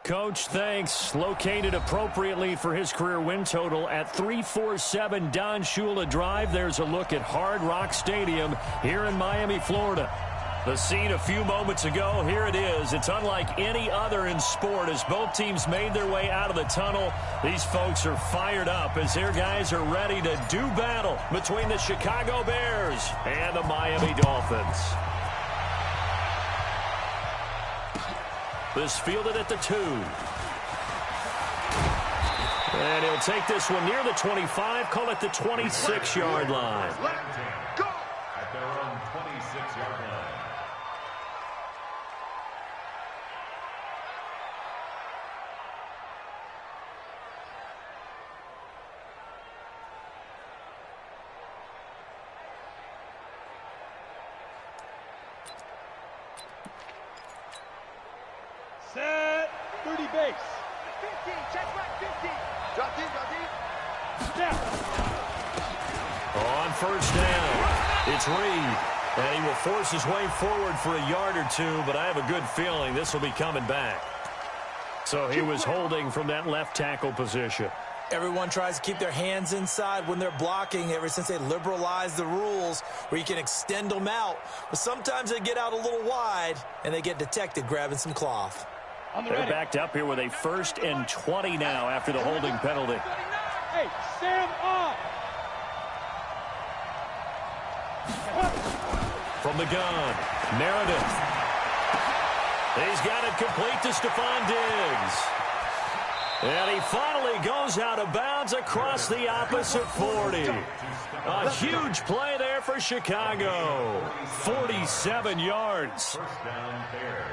Coach, thanks. Located appropriately for his career win total at 347 Don Shula Drive. There's a look at Hard Rock Stadium here in Miami, Florida. The scene a few moments ago, here it is. It's unlike any other in sport as both teams made their way out of the tunnel. These folks are fired up as their guys are ready to do battle between the Chicago Bears and the Miami Dolphins. This fielded at the 2. And he'll take this one near the 25, call it the 26-yard line. Go! At their own 26-yard line. Set, 30 base. 50, check back 50. Drop deep. Snap. On first down, it's Reed. And he will force his way forward for a yard or two, but I have a good feeling this will be coming back. So he was holding from that left tackle position. Everyone tries to keep their hands inside when they're blocking ever since they liberalized the rules where you can extend them out. But sometimes they get out a little wide, and they get detected grabbing some cloth. They're backed up here with a 1st and 20 now after the holding penalty. Hey, Sam on. From the gun, Meredith. He's got it complete to Stephon Diggs. And he finally goes out of bounds across the opposite 40. A huge play there for Chicago. 47 yards. First down, Bears.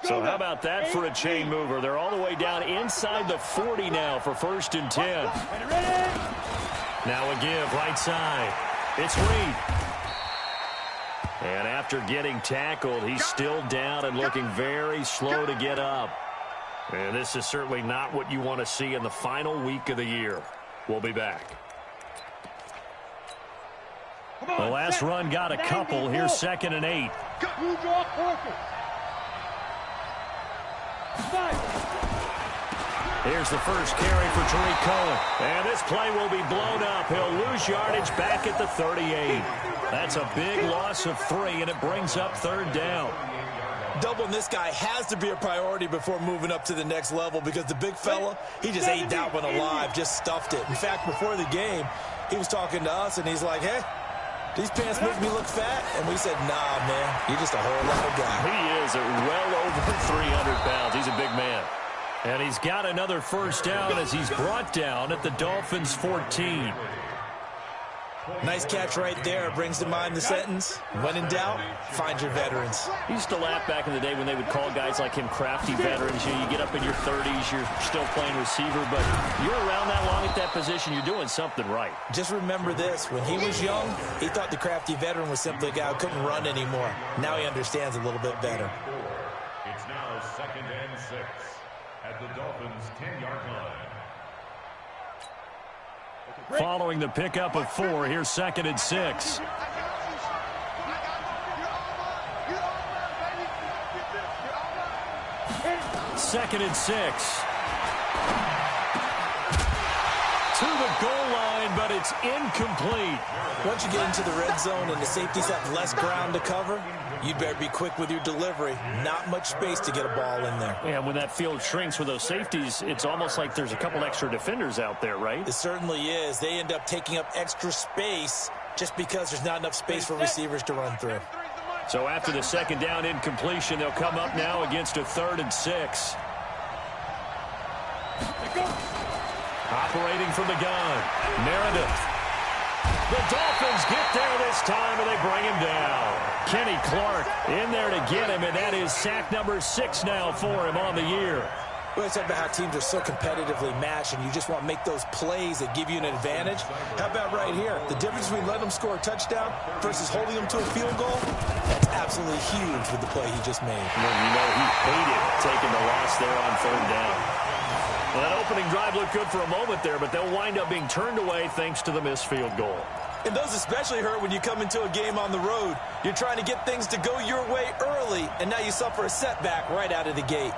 So how about that for a chain mover? They're all the way down inside the 40 now for 1st and 10. Now a give right side. It's Reed. And after getting tackled, he's still down and looking very slow to get up. And this is certainly not what you want to see in the final week of the year. We'll be back. The last run got a couple. Here's 2nd and 8. Blue draw corpus. Here's the first carry for Tariq Cohen. And this play will be blown up. He'll lose yardage back at the 38. That's a big loss of 3, and it brings up 3rd down. Doubling this guy has to be a priority before moving up to the next level because the big fella, he just ate that one alive, just stuffed it. In fact, before the game, he was talking to us, and he's like, hey, these pants make me look fat. And we said, nah, man, you're just a whole lot of guy. He is well over 300 pounds. He's a big man. And he's got another 1st down as he's brought down at the Dolphins' 14. Nice catch right there. Brings to mind the sentence, when in doubt, find your veterans. He used to laugh back in the day when they would call guys like him crafty veterans. You know, you get up in your 30s, you're still playing receiver, but you're around that long at that position, you're doing something right. Just remember this. When he was young, he thought the crafty veteran was simply a guy who couldn't run anymore. Now he understands a little bit better. It's now 2nd and 6 at the Dolphins' 10-yard line. Following the pickup of 4, here's 2nd and 6. 2nd and 6. To the goal line, but it's incomplete. Once you get into the red zone and the safeties have less ground to cover, you'd better be quick with your delivery. Not much space to get a ball in there. And when that field shrinks with those safeties, it's almost like there's a couple extra defenders out there, right? It certainly is. They end up taking up extra space just because there's not enough space for receivers to run through. So after the 2nd down incompletion, they'll come up now against a 3rd and 6. Operating from the gun, Meredith. The Dolphins get there this time, and they bring him down. Kenny Clark in there to get him, and that is sack number 6 now for him on the year. We always talk about how teams are so competitively matched, and you just want to make those plays that give you an advantage. How about right here? The difference between letting them score a touchdown versus holding them to a field goal, that's absolutely huge with the play he just made. Well, you know, he hated taking the loss there on 3rd down. Well, that opening drive looked good for a moment there, but they'll wind up being turned away thanks to the missed field goal. And those especially hurt when you come into a game on the road. You're trying to get things to go your way early, and now you suffer a setback right out of the gate.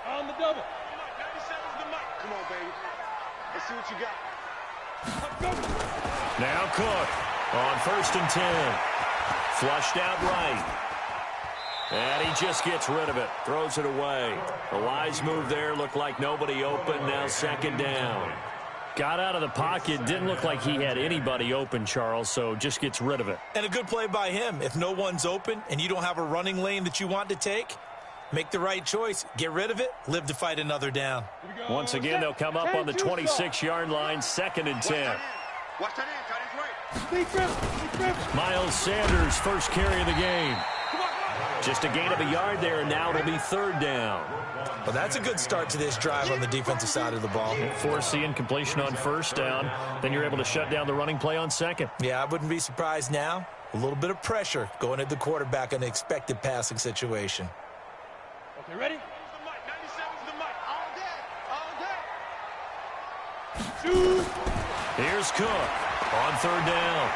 On the double. 97's the mic. Come on, baby. Let's see what you got. Now Cook on 1st and 10. Flushed out right. And he just gets rid of it. Throws it away. A wise move there. Looked like nobody open. Now 2nd down. Got out of the pocket. Didn't look like he had anybody open, Charles, so just gets rid of it. And a good play by him. If no one's open and you don't have a running lane that you want to take, make the right choice. Get rid of it. Live to fight another down. Once again, they'll come up on the 26-yard line. 2nd and 10. Watch that in. Tight end right. Miles Sanders, first carry of the game. Just a gain of a yard there, and now it'll be 3rd down. Well, that's a good start to this drive on the defensive side of the ball. Force the incompletion on 1st down. Then you're able to shut down the running play on 2nd. Yeah, I wouldn't be surprised now. A little bit of pressure going at the quarterback in an expected passing situation. Okay, ready? 97's the mic. All day. Shoot. Here's Cook on 3rd down.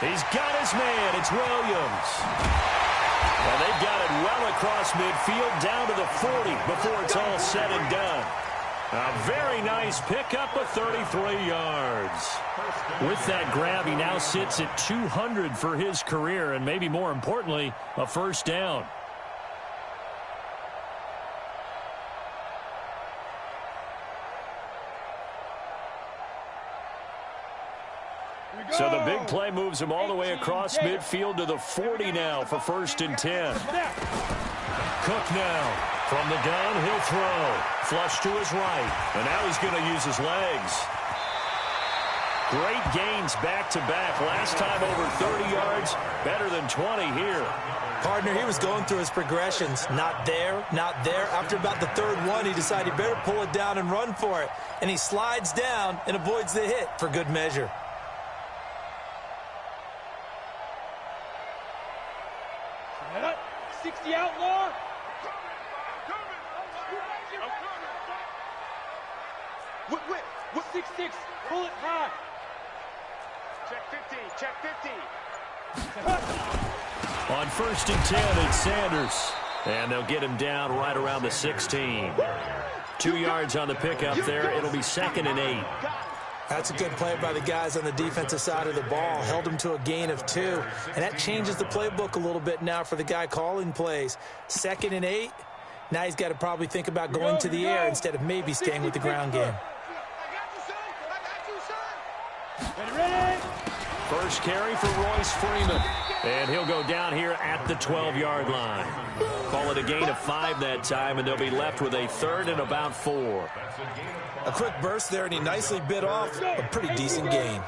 He's got his man. It's Williams. And they've got it well across midfield down to the 40 before it's all said and done. A very nice pickup of 33 yards. With that grab, he now sits at 200 for his career, and maybe more importantly, a 1st down. So the big play moves him all the way across midfield to the 40 now for 1st and 10. Cook now from the gun, he'll throw. Flush to his right, and now he's going to use his legs. Great gains back-to-back. Last time over 30 yards, better than 20 here. Partner, he was going through his progressions. Not there, not there. After about the 3rd one, he decided he better pull it down and run for it. And he slides down and avoids the hit for good measure. Set up. 60 outlaw. What? 6-6. Pull it high. Check 50. Check 50. On 1st and 10, it's Sanders. And they'll get him down right around the 16. 2 yards on the pickup there. It'll be 2nd and 8. That's a good play by the guys on the defensive side of the ball. Held him to a gain of 2. And that changes the playbook a little bit now for the guy calling plays. 2nd and 8. Now he's got to probably think about going to the air instead of maybe staying with the ground game. Ready? First carry for Royce Freeman. And he'll go down here at the 12-yard line. Call it a gain of 5 that time, and they'll be left with a 3rd and about 4. A quick burst there, and he nicely bit off a pretty decent gain.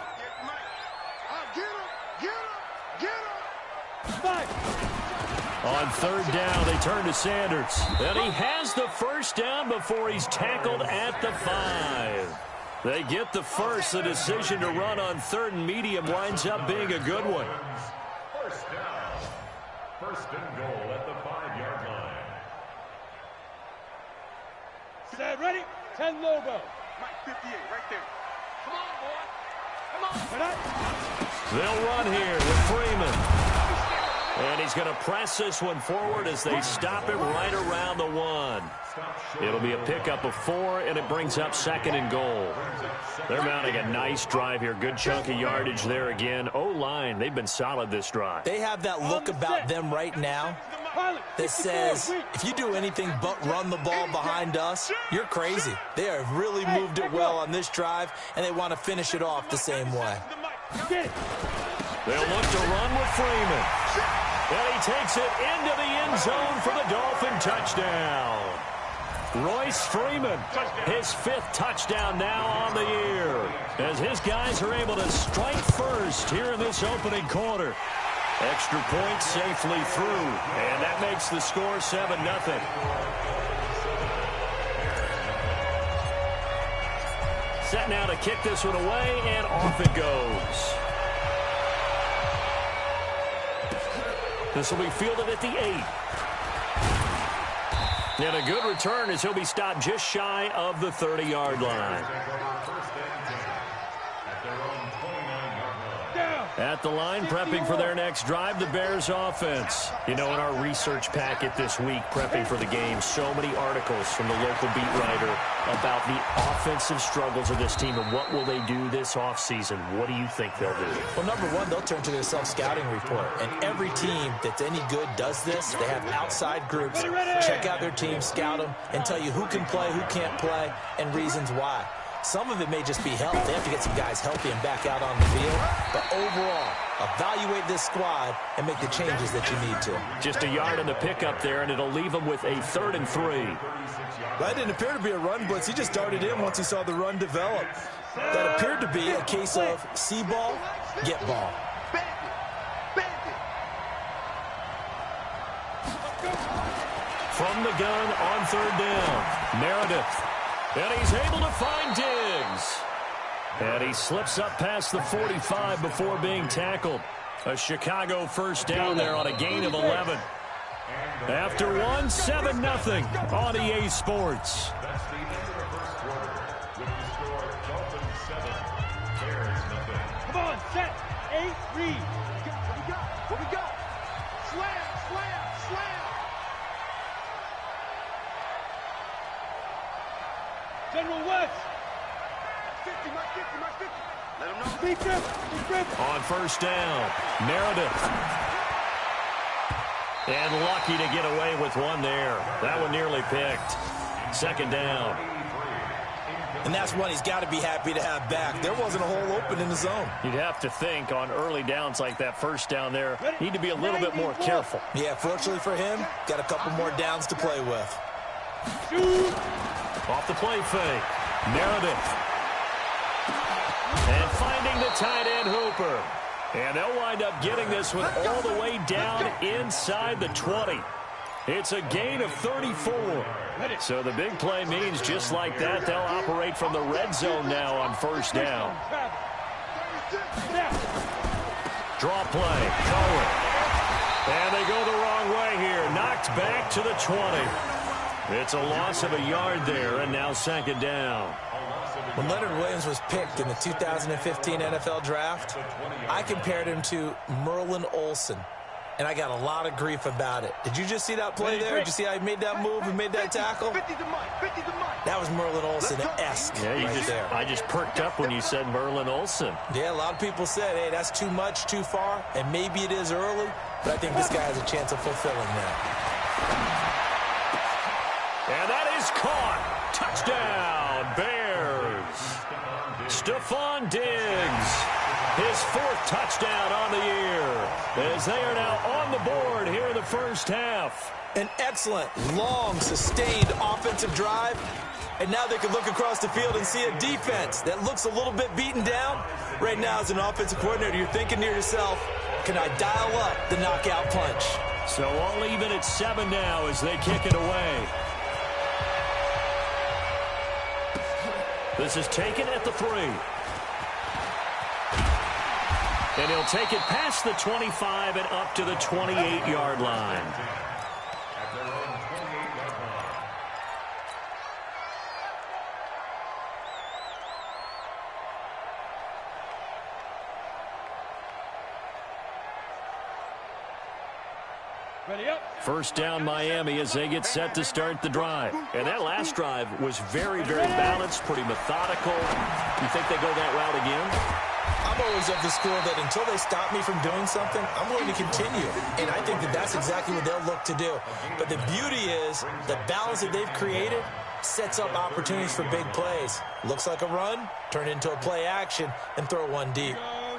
On 3rd down, they turn to Sanders. And he has the 1st down before he's tackled at the 5. They get the first. The decision to run on 3rd and medium winds up being a good one. 1st down. 1st and goal at the 5-yard line. Set, ready? 10 Lobo. Mike 58 right there. Come on, boy. Come on. Set up. They'll run here with Freeman. And he's going to press this one forward as they stop him right around the 1. It'll be a pickup of 4, and it brings up 2nd and goal. They're mounting a nice drive here. Good chunk of yardage there again. O-line, they've been solid this drive. They have that look about them right now that says, if you do anything but run the ball behind us, you're crazy. They have really moved it well on this drive, and they want to finish it off the same way. Get it. They'll look to run with Freeman. And he takes it into the end zone for the Dolphin touchdown. Royce Freeman, his 5th touchdown now on the year, as his guys are able to strike first here in this opening quarter. Extra point safely through, and that makes the score 7-0. Set now to kick this one away, and off it goes. This will be fielded at the 8. And a good return as he'll be stopped just shy of the 30-yard line. At the line, prepping for their next drive, the Bears offense. You know, in our research packet this week, prepping for the game, so many articles from the local beat writer about the offensive struggles of this team and what will they do this offseason. What do you think they'll do? Well, number one, they'll turn to their self-scouting report. And every team that's any good does this. They have outside groups. Check out their team, scout them, and tell you who can play, who can't play, and reasons why. Some of it may just be health. They have to get some guys healthy and back out on the field. But overall, evaluate this squad and make the changes that you need to. Just a yard in the pickup there, and it'll leave them with a 3rd and 3. That didn't appear to be a run blitz. He just darted in once he saw the run develop. That appeared to be a case of see ball, get ball. From the gun on 3rd down, Meredith. And he's able to find Diggs. And he slips up past the 45 before being tackled. A Chicago 1st down there on a gain of 11. After 7-0 on EA Sports. That's the end of the first quarter with the score Dolphins 7, Bears nothing. Come on, set. 8, read. What we got? What we got? Slam, slam, slam. General West. 50, my 50, my 50. Let him know. Big grip. On 1st down, Meredith. And lucky to get away with one there. That one nearly picked. 2nd down. And that's one he's got to be happy to have back. There wasn't a hole open in the zone. You'd have to think on early downs like that 1st down there, need to be a little bit more careful. Yeah, fortunately for him, got a couple more downs to play with. Off the play fake, Meredith. And finding the tight end Hooper. And they'll wind up getting this one all the way down inside the 20. It's a gain of 34. So the big play means just like that, they'll operate from the red zone now on 1st down. Draw play, Cohen. And they go the wrong way here. Knocked back to the 20. It's a loss of a yard there, and now 2nd down. When Leonard Williams was picked in the 2015 NFL Draft, I compared him to Merlin Olsen, and I got a lot of grief about it. Did you just see that play there? Did you see how he made that move and made that tackle? That was Merlin Olsen-esque there. I just perked up when you said Merlin Olsen. Yeah, a lot of people said, hey, that's too much, too far, and maybe it is early, but I think this guy has a chance of fulfilling that. And that is caught. Touchdown, Bears. Stephon Diggs, his 4th touchdown on the year, as they are now on the board here in the 1st half. An excellent, long, sustained offensive drive. And now they can look across the field and see a defense that looks a little bit beaten down. Right now, as an offensive coordinator, you're thinking to yourself, can I dial up the knockout punch? So all even at 7 now as they kick it away. This is taken at the 3. And he'll take it past the 25 and up to the 28-yard line. Ready up. 1st down Miami as they get set to start the drive. And that last drive was very, very balanced, pretty methodical. You think they go that route again? I'm always of the school that until they stop me from doing something, I'm going to continue. And I think that that's exactly what they'll look to do. But the beauty is the balance that they've created sets up opportunities for big plays. Looks like a run, turn into a play action, and throw one deep.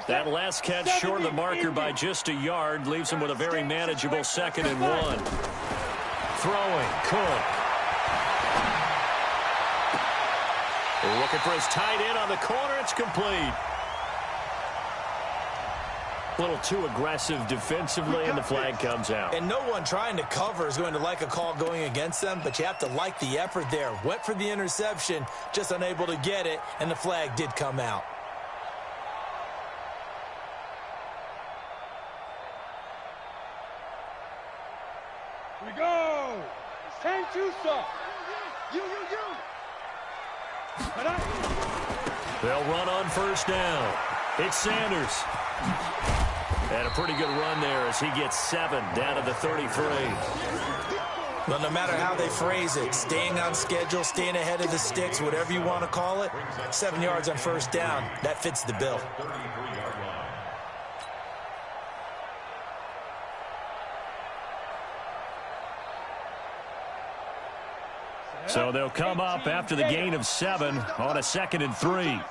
That last catch short of the marker by just a yard leaves him with a very manageable 2nd and 1. Throwing, Cook. Looking for his tight end on the corner. It's complete. A little too aggressive defensively, and the flag comes out. And no one trying to cover is going to like a call going against them, but you have to like the effort there. Went for the interception, just unable to get it, and the flag did come out. Here we go. Time to stop. You. They'll run on 1st down. It's Sanders. And a pretty good run there as he gets 7 down to the 33. Well, no matter how they phrase it, staying on schedule, staying ahead of the sticks, whatever you want to call it, 7 yards on 1st down, that fits the bill. So they'll come up after the gain of 7 on a 2nd and 3. Hey,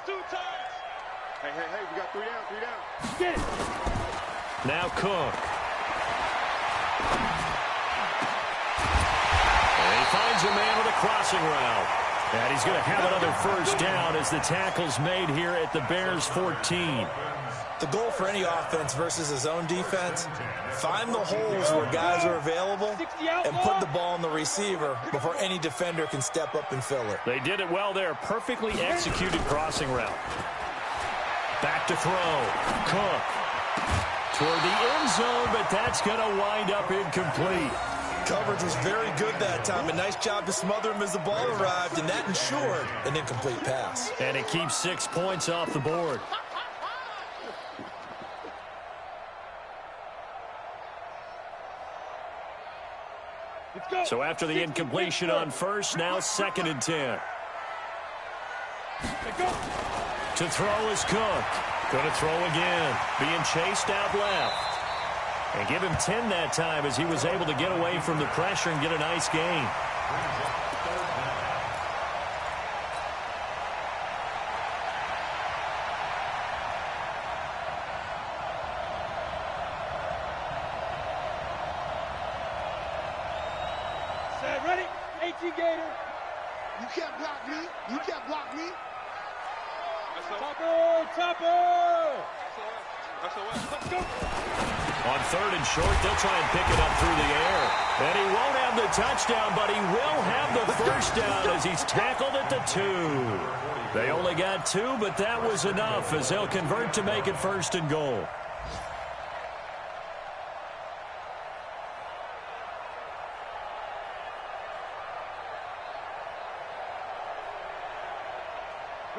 we got 3 down. Get it. Now Cook. And he finds a man with a crossing route. And he's going to have another 1st down as the tackle's made here at the Bears 14. The goal for any offense versus a zone defense, find the holes where guys are available and put the ball in the receiver before any defender can step up and fill it. They did it well there. Perfectly executed crossing route. Back to throw. Cook. Toward the end zone, but that's going to wind up incomplete. Coverage was very good that time. A nice job to smother him as the ball arrived, and that ensured an incomplete pass. And it keeps 6 points off the board. So after the incompletion on 1st, now 2nd and 10. To throw is Cook. Going to throw again. Being chased out left. And give him 10 that time as he was able to get away from the pressure and get a nice gain. Set, ready? 18 Gator. You can't block me. You can't block me. Topper. Let's go. On 3rd and short, they'll try and pick it up through the air. And he won't have the touchdown, but he will have the 1st down as he's tackled at the 2. They only got 2, but that was enough as they'll convert to make it 1st and goal.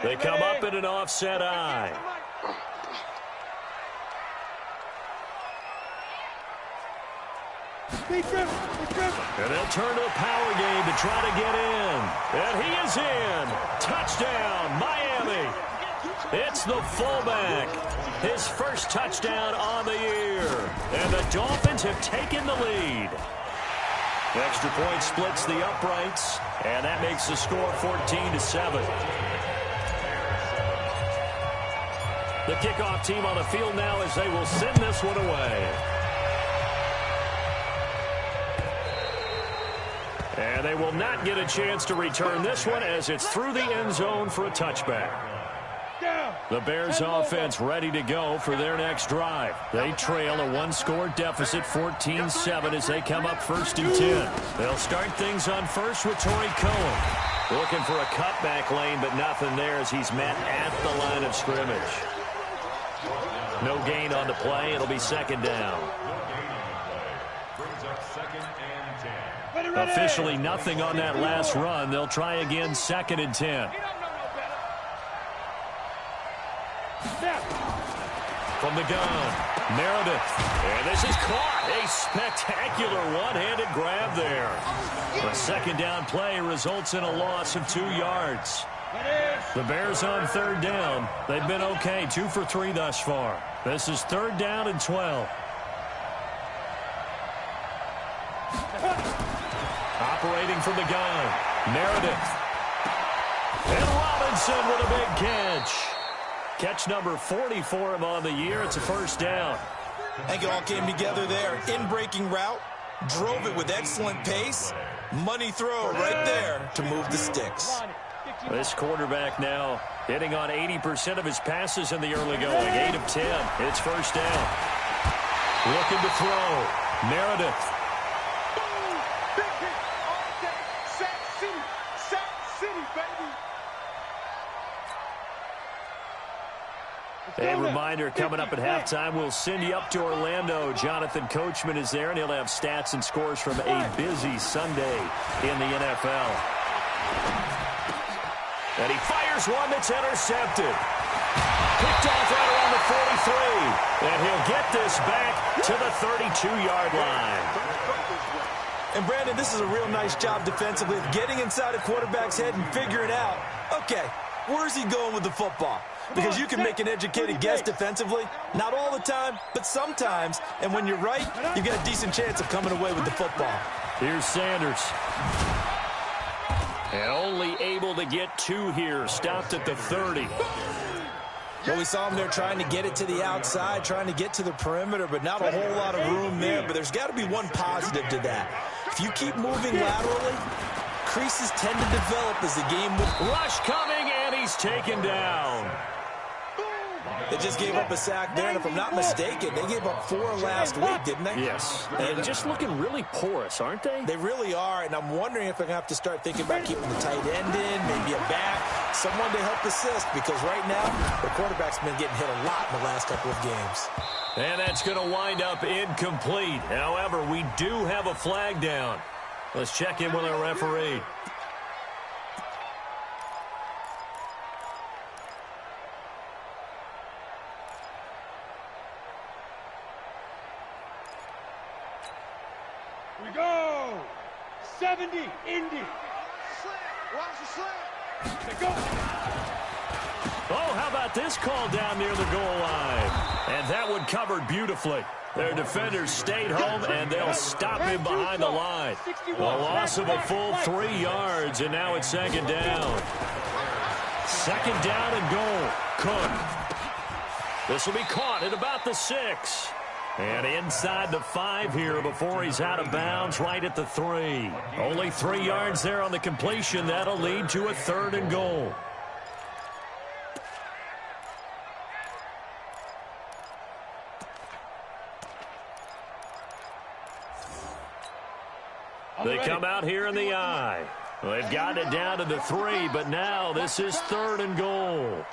They come up in an offset eye. And they'll turn to a power game to try to get in. And he is in. Touchdown, Miami. It's the fullback. His 1st touchdown on the year. And the Dolphins have taken the lead. Extra point splits the uprights. And that makes the score 14-7. The kickoff team on the field now as they will send this one away. And they will not get a chance to return this one as it's through the end zone for a touchback. The Bears offense ready to go for their next drive. They trail a 1-score deficit, 14-7, as they come up 1st and 10. They'll start things on 1st with Torrey Cohen. Looking for a cutback lane, but nothing there as he's met at the line of scrimmage. No gain on the play. It'll be 2nd down. Officially nothing on that last run. They'll try again 2nd and 10. From the gun, Meredith. And this is caught. A spectacular one-handed grab there. A 2nd down play results in a loss of 2 yards. The Bears on 3rd down. They've been okay, 2 for 3 thus far. This is 3rd down and 12. Operating from the gun, Meredith. And Robinson with a big catch. Catch number 40 for him on the year. It's a first down. I think it all came together there. In-breaking route, drove it with excellent pace. Money throw right there to move the sticks. This quarterback now hitting on 80% of his passes in the early going. 8 of 10. It's first down. Looking to throw. Meredith. Big hit all day. Sack City, baby. A reminder coming up at halftime, we'll send you up to Orlando. Jonathan Coachman is there, and he'll have stats and scores from a busy Sunday in the NFL. And he fires one that's intercepted. Picked off right around the 43. And he'll get this back to the 32-yard line. And, Brandon, this is a real nice job defensively of getting inside a quarterback's head and figuring out, okay, where's he going with the football? Because you can make an educated guess defensively. Not all the time, but sometimes. And when you're right, you've got a decent chance of coming away with the football. Here's Sanders. And only able to get 2 here. Stopped at the 30. Well, we saw him there trying to get it to the outside, trying to get to the perimeter, but not a whole lot of room there. But there's got to be one positive to that. If you keep moving laterally, creases tend to develop as the game moves. Rush coming, and he's taken down. They just gave up a sack there, and if I'm not mistaken, they gave up 4 last week, didn't they? Yes. And just looking really porous, aren't they? They really are, and I'm wondering if they're going to have to start thinking about keeping the tight end in, maybe a back, someone to help assist, because right now, the quarterback's been getting hit a lot in the last couple of games. And that's going to wind up incomplete. However, we do have a flag down. Let's check in with our referee. We go. 70, Indy. Slant. Watch the slant. They go. Oh, how about this call down near the goal line? And that one covered beautifully. Their defenders stayed home, and they'll stop him behind the line. A loss of a full 3 yards, and now it's second down. Second down and goal. Cook. This will be caught at about the 6. And inside the 5 here before he's out of bounds, right at the 3. Only 3 yards there on the completion. That'll lead to a 3rd and goal. They come out here in the eye. They've got it down to the 3, but now this is 3rd and goal.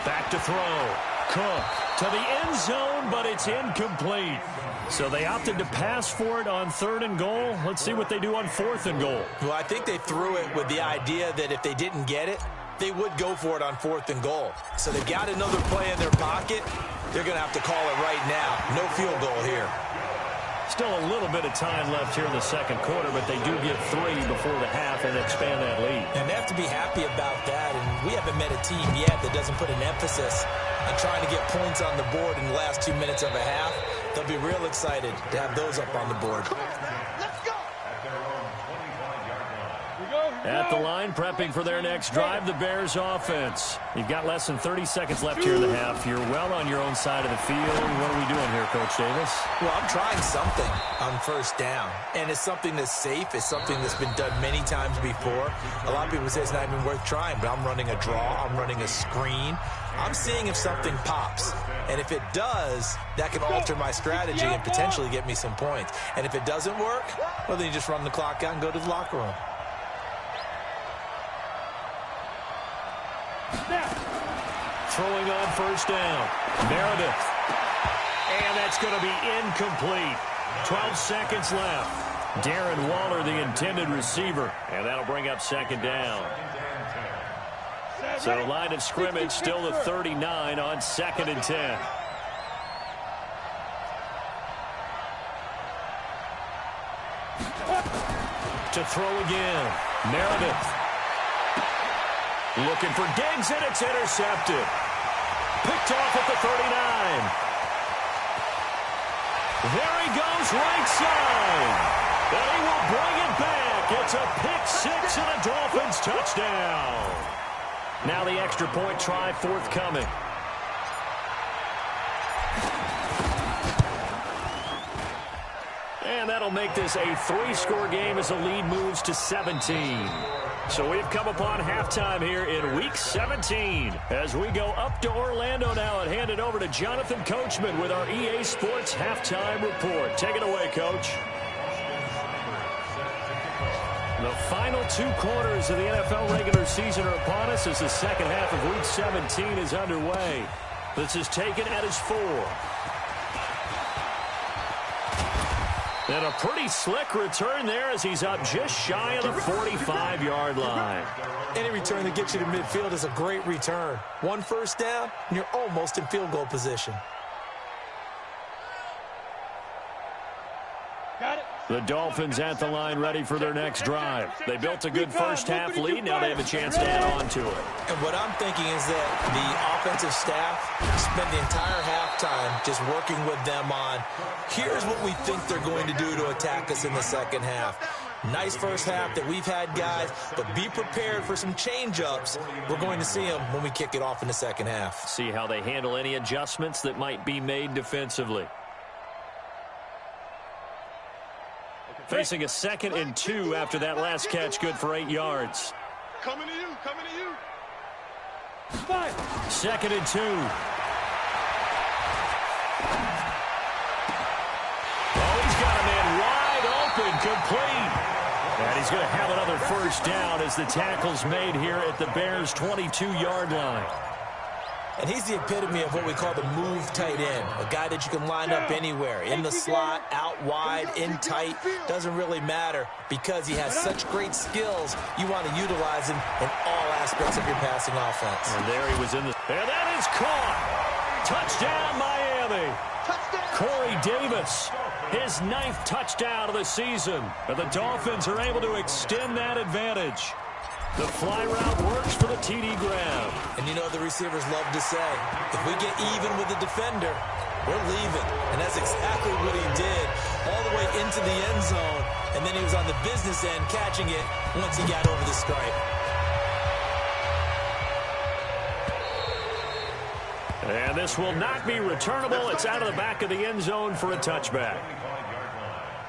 Back to throw. Cook to the end zone, but it's incomplete. So they opted to pass for it on 3rd and goal. Let's see what they do on 4th and goal. Well, I think they threw it with the idea that if they didn't get it, they would go for it on 4th and goal. So they've got another play in their pocket. They're going to have to call it right now. No field goal here. Still a little bit of time left here in the second quarter, but they do get 3 before the half and expand that lead. And they have to be happy about that. And we haven't met a team yet that doesn't put an emphasis on trying to get points on the board in the last 2 minutes of a half. They'll be real excited to have those up on the board. Let's go. At the line, prepping for their next drive, the Bears offense. You've got less than 30 seconds left here in the half. You're well on your own side of the field. What are we doing here, Coach Davis? Well, I'm trying something on 1st down. And it's something that's safe. It's something that's been done many times before. A lot of people say it's not even worth trying, but I'm running a draw. I'm running a screen. I'm seeing if something pops. And if it does, that can alter my strategy and potentially get me some points. And if it doesn't work, well, then you just run the clock out and go to the locker room. Throwing on 1st down. Meredith. And that's going to be incomplete. 12 seconds left. Darren Waller, the intended receiver. And that'll bring up 2nd down. So line of scrimmage still the 39 on 2nd and 10. To throw again. Meredith. Looking for Diggs, and it's intercepted. Picked off at the 39. There he goes, right side. And he will bring it back Gets a pick six and a Dolphins touchdown. Now the extra point try forthcoming. And that'll make this a 3-score game as the lead moves to 17. So we've come upon halftime here in Week 17. As we go up to Orlando now and hand it over to Jonathan Coachman with our EA Sports Halftime Report. Take it away, Coach. The final 2 quarters of the NFL regular season are upon us as the second half of Week 17 is underway. This is taken at his 4. And a pretty slick return there as he's up just shy of the 45-yard line. Any return that gets you to midfield is a great return. 1 first down, and you're almost in field goal position. Got it. The Dolphins at the line ready for their next drive. They built a good first-half lead. Now they have a chance to add on to it. And what I'm thinking is that the offensive staff spend the entire halftime just working with them on, here's what we think they're going to do to attack us in the second half. Nice first half that we've had, guys, but be prepared for some change-ups. We're going to see them when we kick it off in the second half. See how they handle any adjustments that might be made defensively. Facing a 2nd and 2 after that last catch, good for 8 yards. Coming to you, coming to you. 2nd and 2. Oh, he's got a man wide open, complete. And he's going to have another first down as the tackle's made here at the Bears' 22-yard line. And he's the epitome of what we call the move tight end, a guy that you can line up anywhere, in the slot, out wide, in tight, doesn't really matter because he has such great skills. You want to utilize him in all aspects of your passing offense. And there he was in the... And that is caught. Touchdown, Miami. Corey Davis, his 9th touchdown of the season. And the Dolphins are able to extend that advantage. The fly route works for the TD grab. And you know the receivers love to say, if we get even with the defender, we're leaving. And that's exactly what he did all the way into the end zone. And then he was on the business end catching it once he got over the stripe. And this will not be returnable. It's out of the back of the end zone for a touchback.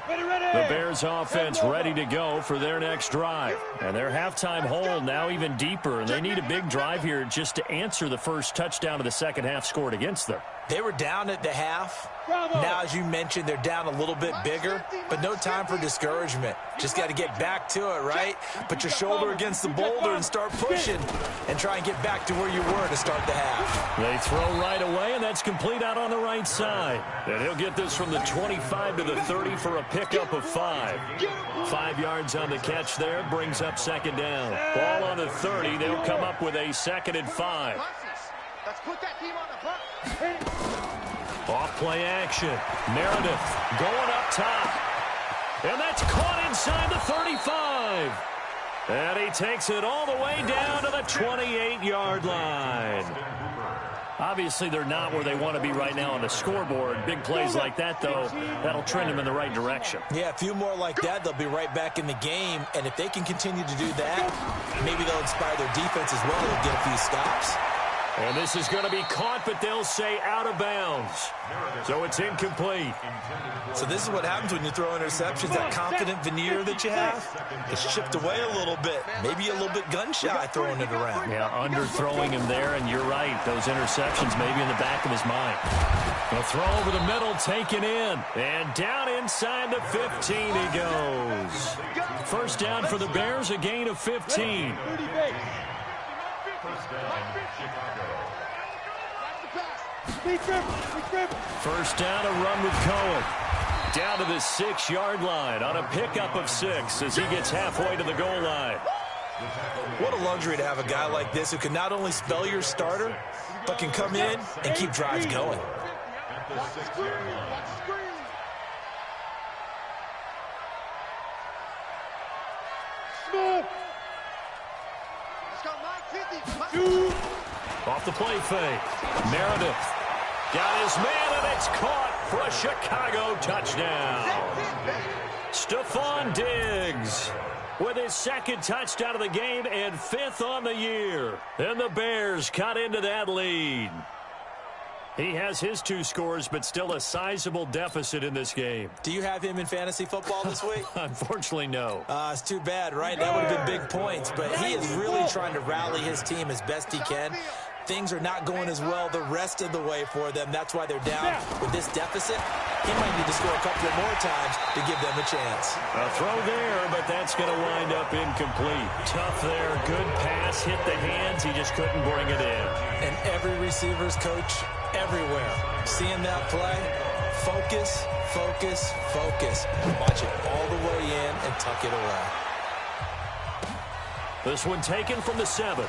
The Bears offense ready to go for their next drive. And their halftime hole now even deeper. And they need a big drive here just to answer the first touchdown of the second half scored against them. They were down at the half. Now, as you mentioned, they're down a little bit bigger, but no time for discouragement. Just got to get back to it, right? Put your shoulder against the boulder and start pushing and try and get back to where you were to start the half. They throw right away, and that's complete out on the right side. And he'll get this from the 25 to the 30 for a pickup of 5. 5 yards on the catch there, brings up second down. Ball on the 30, they'll come up with a 2nd and 5. Let's put that team on the hunt. Off play action. Meredith going up top. And that's caught inside the 35. And he takes it all the way down to the 28-yard line. Obviously, they're not where they want to be right now on the scoreboard. Big plays like that, though, that'll trend them in the right direction. Yeah, a few more like that, they'll be right back in the game. And if they can continue to do that, maybe they'll inspire their defense as well. They'll get a few stops. And this is going to be caught, but they'll say out of bounds. So it's incomplete. So this is what happens when you throw interceptions. That confident veneer that you have is chipped away a little bit. Maybe a little bit gun-shy throwing it around. Yeah, underthrowing him there, and you're right. Those interceptions maybe in the back of his mind. A throw over the middle, taken in. And down inside the 15 he goes. First down for the Bears, a gain of 15. First down, a run with Cohen. Down to the 6-yard line on a pickup of 6 as he gets halfway to the goal line. What a luxury to have a guy like this who can not only spell your starter, but can come in and keep drives going. Off the play fake. Meredith got his man, and it's caught for a Chicago touchdown. Stephon Diggs with his second touchdown of the game and 5th on the year. And the Bears cut into that lead. He has his 2 scores, but still a sizable deficit in this game. Do you have him in fantasy football this week? Unfortunately, no. It's too bad, right? That would have been big points, but he is really trying to rally his team as best he can. Things are not going as well the rest of the way for them. That's why they're down. With this deficit, he might need to score a couple of more times to give them a chance. A throw there, but that's going to wind up incomplete. Tough there. Good pass. Hit the hands. He just couldn't bring it in. And every receiver's coach everywhere, seeing that play, focus, focus, focus. Watch it all the way in and tuck it away. This one taken from the 7.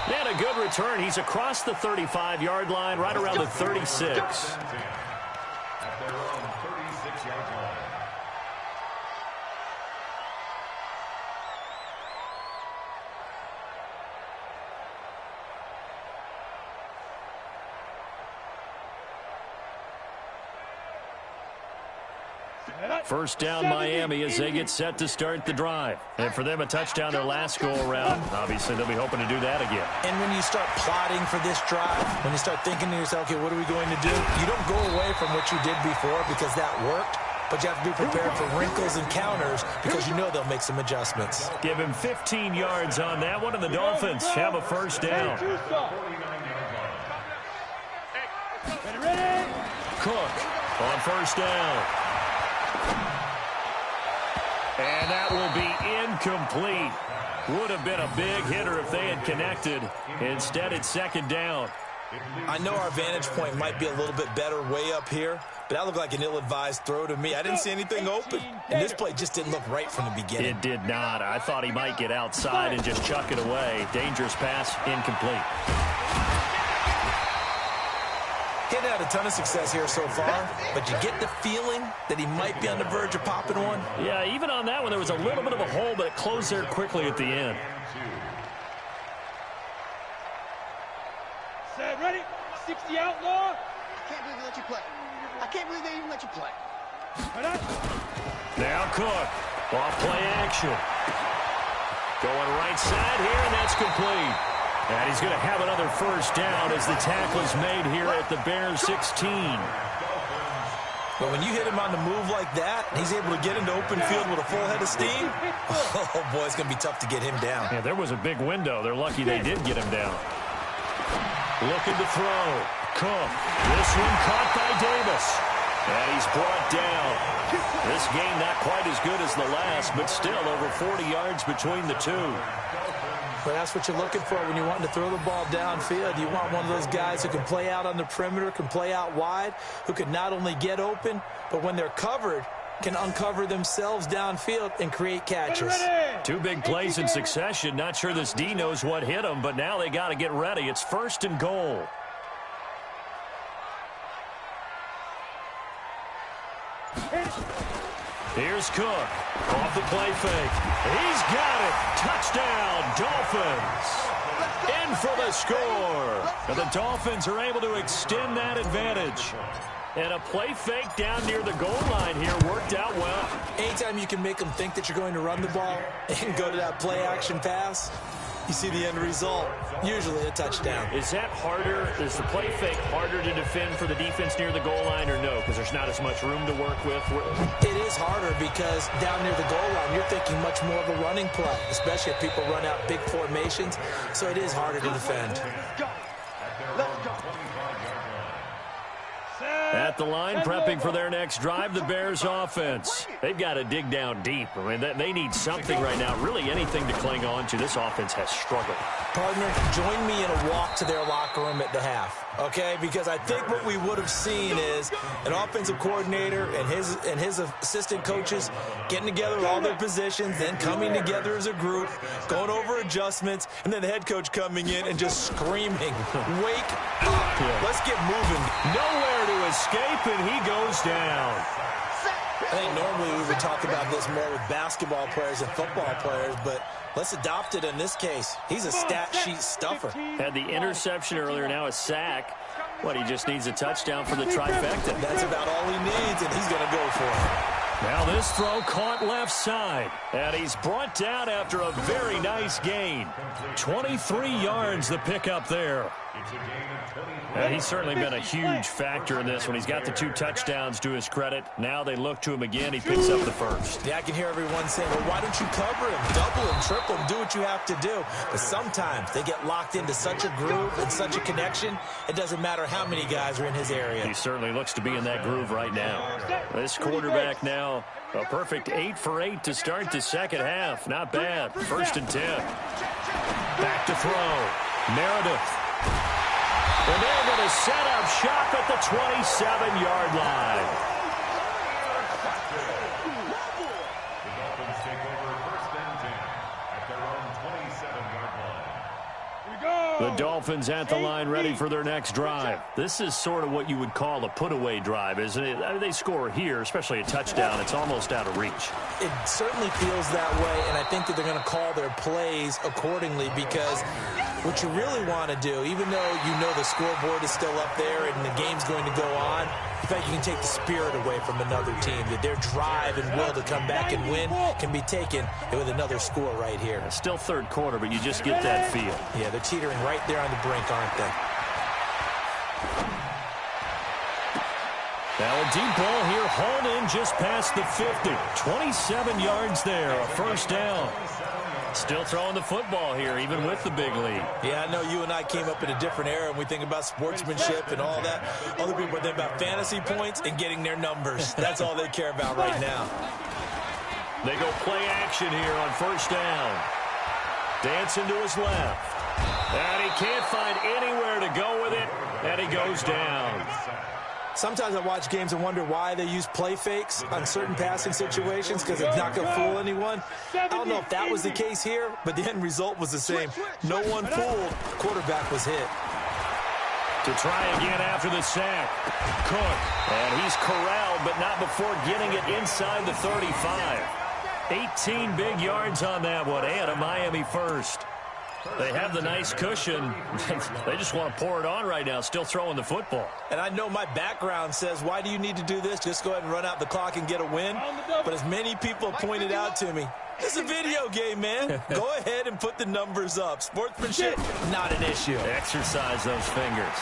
And a good return. He's across the 35-yard line, right around the 36. At their own 36-yard line. First down, Miami, as they get set to start the drive. And for them, a touchdown their last go-around. Obviously, they'll be hoping to do that again. And when you start plotting for this drive, when you start thinking to yourself, okay, what are we going to do? You don't go away from what you did before because that worked, but you have to be prepared for wrinkles and counters because you know they'll make some adjustments. Give him 15 yards on that one, and the Dolphins have a first down. Cook on first down. And that will be incomplete. Would have been a big hitter if they had connected. Instead, it's second down. I know our vantage point might be a little bit better way up here, but that looked like an ill-advised throw to me. I didn't see anything open, and this play just didn't look right from the beginning. It did not. I thought he might get outside and just chuck it away. Dangerous pass, incomplete. He hadn't had a ton of success here so far, but you get the feeling that he might be on the verge of popping one. Yeah, even on that one, there was a little bit of a hole, but it closed there quickly at the end. Set, ready? 60 outlaw. I can't believe they let you play. I can't believe they even let you play. Now Cook, off play action. Going right side here, and that's complete. And he's going to have another first down as the tackle is made here at the Bears 16. But when you hit him on the move like that, he's able to get into open field with a full head of steam. Oh, boy, it's going to be tough to get him down. Yeah, there was a big window. They're lucky they did get him down. Looking to throw. Cook. This one caught by Davis. And he's brought down. This game not quite as good as the last, but still over 40 yards between the two. Well, that's what you're looking for when you're wanting to throw the ball downfield. You want one of those guys who can play out on the perimeter, can play out wide, who can not only get open, but when they're covered, can uncover themselves downfield and create catches. Two big plays in succession. Not sure this D knows what hit them, but now they got to get ready. It's first and goal. Here's Cook. Off the play fake. He's got it. Touchdown, Dolphins. In for the score. And the Dolphins are able to extend that advantage. And a play fake down near the goal line here worked out well. Anytime you can make them think that you're going to run the ball and go to that play action pass, you see the end result, usually a touchdown. Is that harder? Is the play fake harder to defend for the defense near the goal line or no? Because there's not as much room to work with. It is harder because down near the goal line, you're thinking much more of a running play, especially if people run out big formations. So it is harder to defend. Let's go. At the line, prepping for their next drive, the Bears offense. They've got to dig down deep. I mean, they need something right now, really anything to cling on to. This offense has struggled. Partner, join me in a walk to their locker room at the half, okay? Because I think what we would have seen is an offensive coordinator and his assistant coaches getting together all their positions, then coming together as a group, going over adjustments, and then the head coach coming in and just screaming, wake up, let's get moving. Nowhere to escape, and he goes down. I think normally we would talk about this more with basketball players and football players, but let's adopt it in this case. He's a stat sheet stuffer. Had the interception earlier, now a sack. What, he just needs a touchdown for the trifecta. That's about all he needs, and he's going to go for it. Now this throw caught left side, and he's brought down after a very nice gain. 23 yards the pickup there. He's certainly been a huge factor in this when he's got the 2 touchdowns to his credit. Now they look to him again. He picks up the first. Yeah, I can hear everyone saying, well, why don't you cover him, double him, triple him, do what you have to do. But sometimes they get locked into such a groove and such a connection, it doesn't matter how many guys are in his area. He certainly looks to be in that groove right now. This quarterback now, a perfect 8 for 8 to start the second half. Not bad. 1st and 10. Back to throw. Meredith. And they're going to set up shop at the 27-yard line. The Dolphins take over 1st and 10 at their own 27-yard line. The Dolphins at the line ready for their next drive. This is sort of what you would call a put-away drive, isn't it? I mean, they score here, especially a touchdown. It's almost out of reach. It certainly feels that way, and I think that they're going to call their plays accordingly because what you really want to do, even though you know the scoreboard is still up there and the game's going to go on, in fact, you can take the spirit away from another team, that their drive and will to come back and win can be taken with another score right here. Still 3rd quarter, but you just get that feel. Yeah, they're teetering right there on the brink, aren't they? Now a deep ball here, hauled in just past the 50. 27 yards there, a 1st down. Still throwing the football here, even with the big lead. Yeah, I know you and I came up in a different era, and we think about sportsmanship and all that. Other people think about fantasy points and getting their numbers. That's all they care about right now. They go play action here on 1st down. Dancing to his left. And he can't find anywhere to go with it, and he goes down. Sometimes I watch games and wonder why they use play fakes on certain passing situations because it's not going to fool anyone. I don't know if that was the case here, but the end result was the same. No one fooled. Quarterback was hit. To try again after the sack. Cook. And he's corralled, but not before getting it inside the 35. 18 big yards on that one, and a Miami first. They have the nice cushion. They just want to pour it on right now, still throwing the football. And I know my background says, why do you need to do this? Just go ahead and run out the clock and get a win. But as many people pointed out to me, it's a video game, man. Go ahead and put the numbers up. Sportsmanship, not an issue. Exercise those fingers.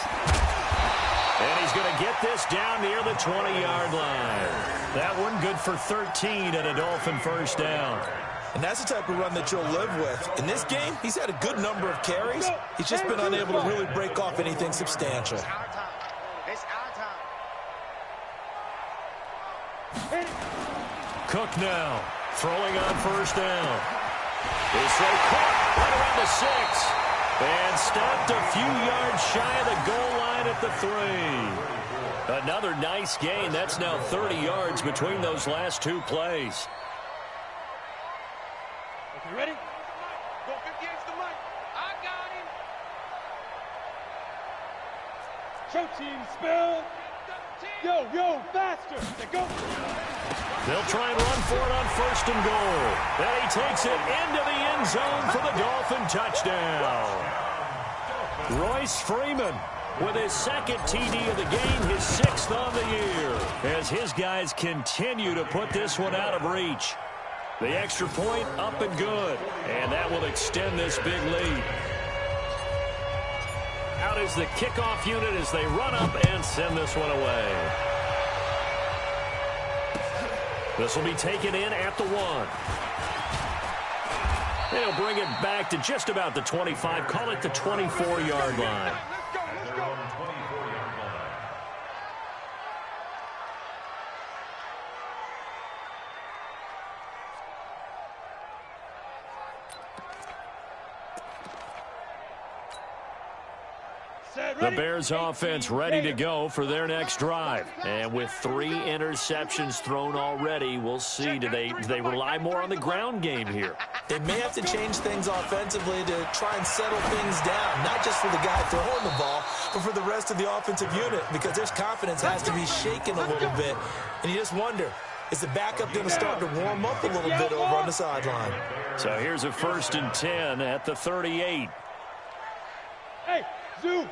And he's going to get this down near the 20-yard line. That one good for 13 and a Dolphin 1st down. And that's the type of run that you'll live with. In this game, he's had a good number of carries. He's just been unable to really break off anything substantial. Cook now, throwing on 1st down. This throw caught right around the 6. And stopped a few yards shy of the goal line at the 3. Another nice gain. That's now 30 yards between those last 2 plays. You ready? Go 58's the mic. I got him. Show team spell. Yo, faster. They go. They'll try and run for it on 1st and goal. And he takes it into the end zone for the Dolphin touchdown. Royce Freeman with his 2nd TD of the game, his 6th on the year, as his guys continue to put this one out of reach. The extra point up and good, and that will extend this big lead. Out is the kickoff unit as they run up and send this one away. This will be taken in at the 1. They'll bring it back to just about the 25, call it the 24-yard line. The Bears offense ready to go for their next drive. And with 3 interceptions thrown already, we'll see. Do they rely more on the ground game here? They may have to change things offensively to try and settle things down, not just for the guy throwing the ball, but for the rest of the offensive unit, because their confidence has to be shaken a little bit. And you just wonder, is the backup going to start to warm up a little bit over on the sideline? So here's a 1st and 10 at the 38. Hey, Zoo.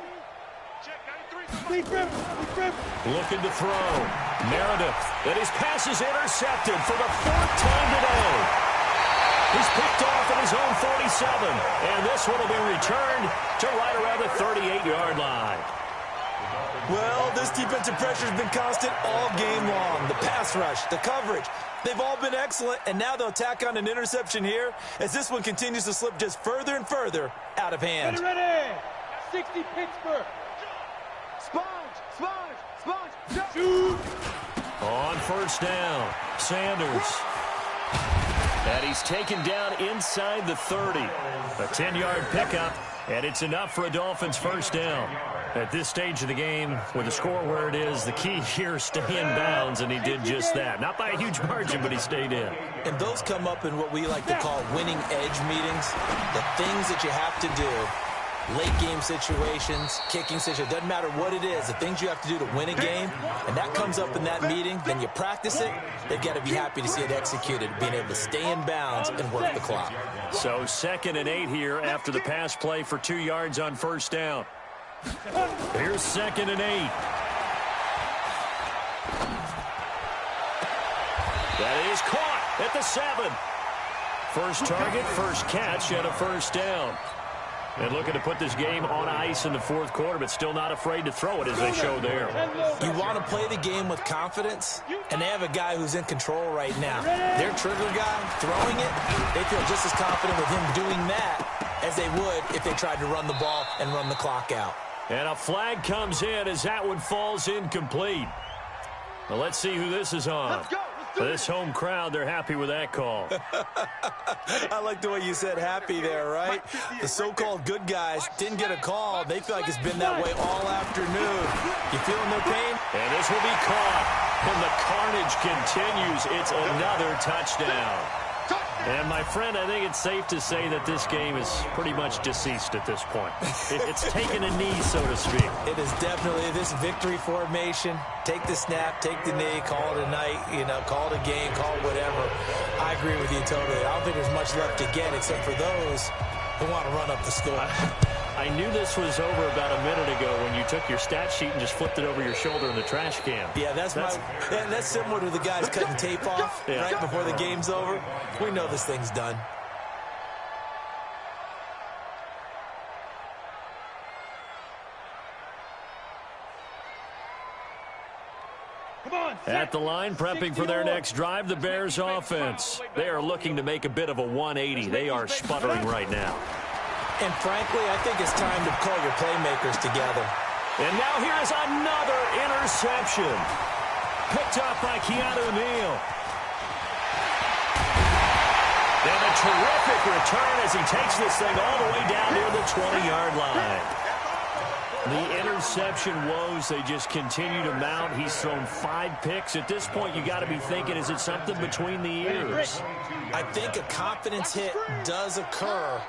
Looking to throw. Meredith. And his pass is intercepted for the fourth time today. He's picked off at his own 47. And this one will be returned to right around the 38-yard line. Well, this defensive pressure has been constant all game long. The pass rush, the coverage, they've all been excellent, and now they'll tack on an interception here as this one continues to slip just further and further out of hand. Ready. 60 Pittsburgh. Sponge. Shoot. On first down, Sanders. And he's taken down inside the 30. A 10-yard pickup, and it's enough for a Dolphins first down. At this stage of the game, with the score where it is, the key here is stay in bounds, and he did just that. Not by a huge margin, but he stayed in. And those come up in what we like to call winning edge meetings. The things that you have to do, late game situations, kicking situations, doesn't matter what it is, the things you have to do to win a game, and that comes up in that meeting, then you practice it, they've got to be happy to see it executed, being able to stay in bounds and work the clock. So 2nd and 8 here after the pass play for 2 yards on first down. Here's 2nd and 8. That is caught at the 7. First target, first catch, and a first down. And looking to put this game on ice in the fourth quarter, but still not afraid to throw it as they show there. You want to play the game with confidence, and they have a guy who's in control right now. Their trigger guy, throwing it, they feel just as confident with him doing that as they would if they tried to run the ball and run the clock out. And a flag comes in as that one falls incomplete. Well, let's see who this is on. This home crowd, they're happy with that call. I like the way you said happy there, right? The so-called good guys didn't get a call. They feel like it's been that way all afternoon. You feeling their pain? And this will be caught. And the carnage continues. It's another touchdown. And, my friend, I think it's safe to say that this game is pretty much deceased at this point. It's taken a knee, so to speak. It is definitely this victory formation. Take the snap, take the knee, call it a night, call it a game, call it whatever. I agree with you totally. I don't think there's much left to get except for those who want to run up the score. I knew this was over about a minute ago when you took your stat sheet and just flipped it over your shoulder in the trash can. Yeah, that's similar to the guys cutting tape off right before the game's over. We know this thing's done. At the line, prepping for their next drive, the Bears offense. They are looking to make a bit of a 180. They are sputtering right now. And frankly, I think it's time to call your playmakers together. And now here is another interception. Picked up by Keanu Neal. And a terrific return as he takes this thing all the way down near the 20-yard line. The interception woes, they just continue to mount. He's thrown 5 picks. At this point, you got to be thinking, is it something between the ears? I think a confidence hit does occur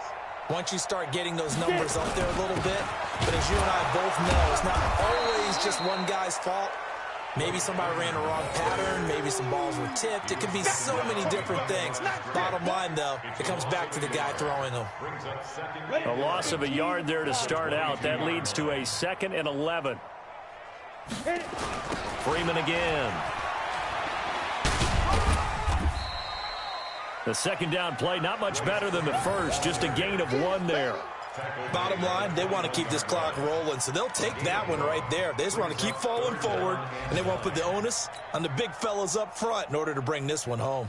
once you start getting those numbers up there a little bit. But as you and I both know, it's not always just one guy's fault. Maybe somebody ran a wrong pattern. Maybe some balls were tipped. It could be so many different things. Bottom line, though, it comes back to the guy throwing them. A loss of a yard there to start out. That leads to a 2nd and 11. Freeman again. The second down play, not much better than the first. Just a gain of 1 there. Bottom line, they want to keep this clock rolling, so they'll take that one right there. They just want to keep falling forward, and they won't put the onus on the big fellas up front in order to bring this one home.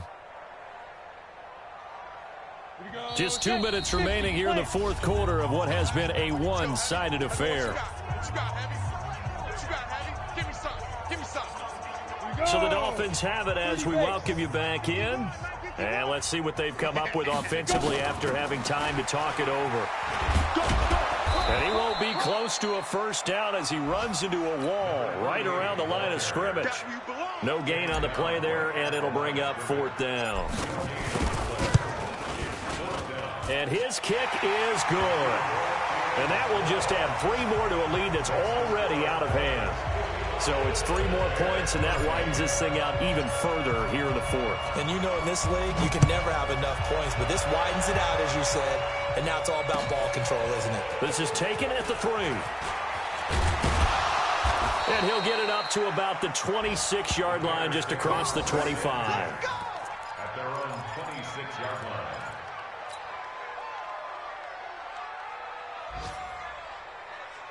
Just 2 minutes remaining here in the fourth quarter of what has been a one-sided affair. So the Dolphins have it as we welcome you back in. And let's see what they've come up with offensively after having time to talk it over. And he won't be close to a first down as he runs into a wall right around the line of scrimmage. No gain on the play there, and it'll bring up 4th down. And his kick is good. And that will just add 3 more to a lead that's already out of hand. So it's 3 more points, and that widens this thing out even further here in the fourth. And you know in this league, you can never have enough points, but this widens it out, as you said, and now it's all about ball control, isn't it? This is taken at the 3. And he'll get it up to about the 26-yard line, just across the 25. At their own 26-yard line.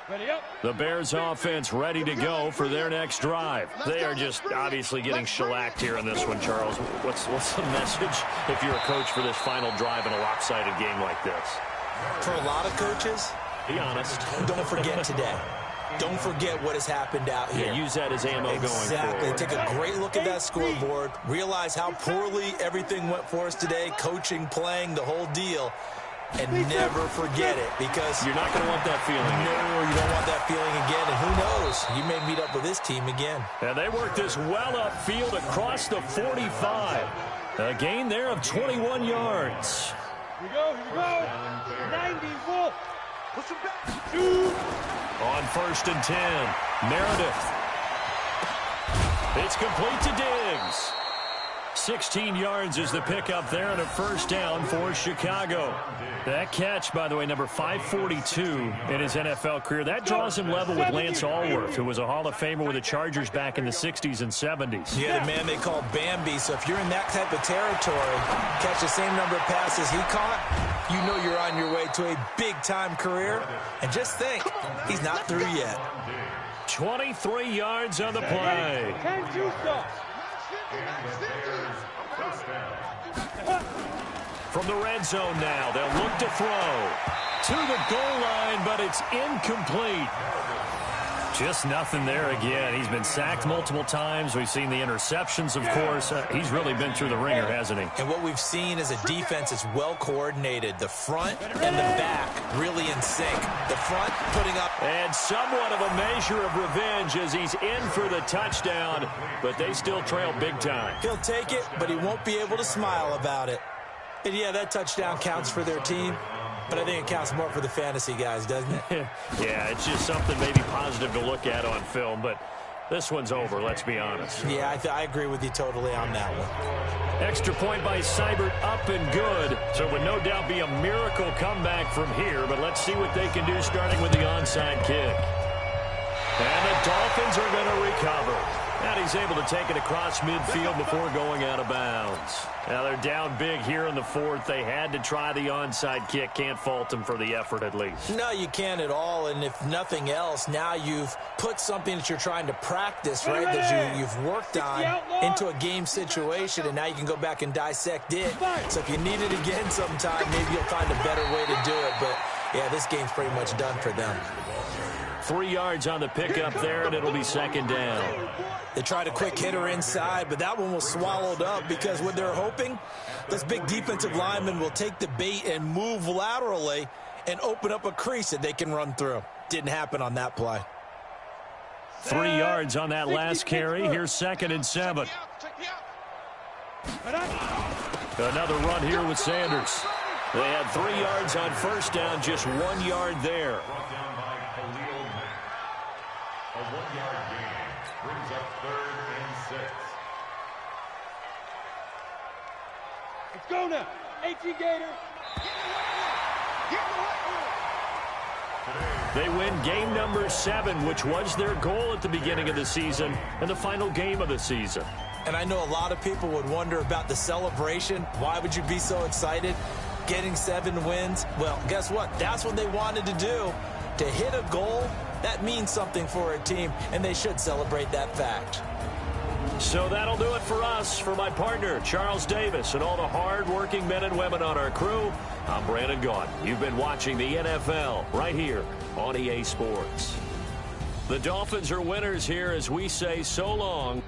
Ready up. The Bears offense ready to go for their next drive. They are just obviously getting shellacked here in this one, Charles. What's the message if you're a coach for this final drive in a lopsided game like this? For a lot of coaches, be honest. Don't forget today. Don't forget what has happened out here. Yeah, use that as ammo going forward. Exactly. Take a great look at that scoreboard. Realize how poorly everything went for us today. Coaching, playing, the whole deal. And never forget it, because you're not going to want that feeling. No, you don't want that feeling again. And who knows? You may meet up with this team again. And they work this well upfield across the 45. A gain there of 21 yards. Here we go. 90 Wolf. Push him back. On 1st and 10, Meredith. It's complete to Diggs. 16 yards is the pickup there, and a first down for Chicago. That catch, by the way, number 542 in his NFL career. That draws him level with Lance Allworth, who was a Hall of Famer with the Chargers back in the 60s and 70s. Yeah, the man they call Bambi. So if you're in that type of territory, catch the same number of passes he caught, you know you're on your way to a big-time career. And just think, he's not through yet. 23 yards on the play. From the red zone now, they'll look to throw to the goal line, but it's incomplete. Just nothing there again. He's been sacked multiple times. We've seen the interceptions, of course. He's really been through the ringer, hasn't he? And what we've seen is a defense that's well coordinated. The front and the back really in sync. The front putting up. And somewhat of a measure of revenge as he's in for the touchdown, but they still trail big time. He'll take it, but he won't be able to smile about it. And yeah, that touchdown counts for their team. But I think it counts more for the fantasy guys, doesn't it? Yeah, it's just something maybe positive to look at on film, but this one's over, let's be honest. Yeah, I agree with you totally on that one. Extra point by Seibert, up and good. So it would no doubt be a miracle comeback from here, but let's see what they can do starting with the onside kick. And the Dolphins are going to recover. And he's able to take it across midfield before going out of bounds. Now they're down big here in the fourth. They had to try the onside kick. Can't fault them for the effort at least. No, you can't at all. And if nothing else, now you've put something that you're trying to practice, right, that you've worked on into a game situation, and now you can go back and dissect it. So if you need it again sometime, maybe you'll find a better way to do it. But, yeah, this game's pretty much done for them. 3 yards on the pickup there, and it'll be second down. They tried a quick hitter inside, but that one was swallowed up because what they're hoping, this big defensive lineman will take the bait and move laterally and open up a crease that they can run through. Didn't happen on that play. 3 yards on that last carry. Here's 2nd and 7. Another run here with Sanders. They had 3 yards on first down, just 1 yard there. A 1-yard gain brings up 3rd and 6. Let's go now. 18 Gator. They win game number 7, which was their goal at the beginning of the season and the final game of the season. And I know a lot of people would wonder about the celebration. Why would you be so excited? Getting 7 wins. Well, guess what? That's what they wanted to do. To hit a goal, that means something for a team, and they should celebrate that fact. So that'll do it for us. For my partner, Charles Davis, and all the hard-working men and women on our crew, I'm Brandon Gaudin. You've been watching the NFL right here on EA Sports. The Dolphins are winners here as we say so long.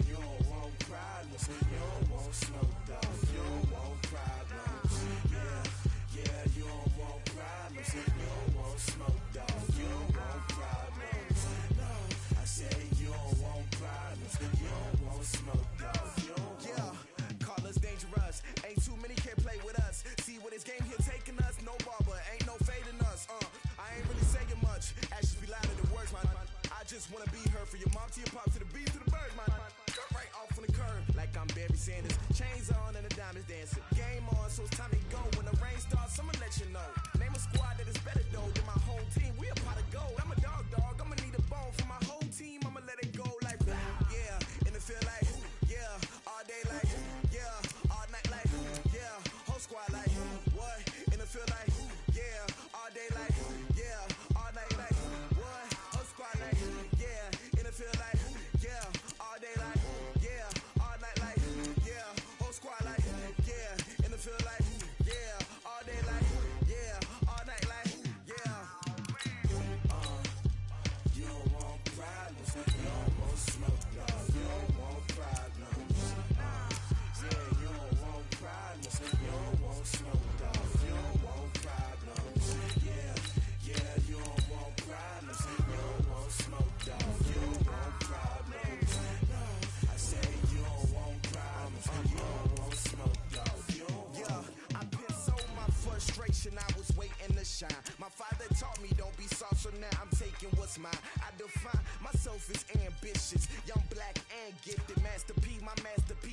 You don't want problems, you don't want smoke, dog. You don't want problems. Sanders. Chains on and the diamonds dancing. Game on, so it's time to go. When the rain starts, I'ma let you know. Name a squad that is better though than my whole team. We a pot of gold. I'm a dog. I'ma need a bone for my whole team. I'ma let it go like, yeah. And it feel like, yeah. All day like, yeah. All night like, yeah. Whole squad like, what? And it feel like, yeah. All day like, yeah. All night like, what? Whole squad like, yeah. And it feel like, yeah. All day like, yeah. All night like, yeah. Whole squad like, yeah. And it feel like, yeah. All day like, yeah. All night like, yeah. You don't want problems. You don't want smoke, dog. You don't want problems. Yeah, you don't want problems. You don't want smoke, dog. You don't want problems. Yeah, yeah, you don't want problems. You don't want smoke, dog. You don't want problems. No, I say you don't want problems. You don't want smoke, dog. You don't want. Yeah, I've been so my frustration. I was waiting to shine. My father taught me don't be soft, so now I'm taking what's mine. I define myself as ambitious, young, black, and gifted. Master P, my masterpiece.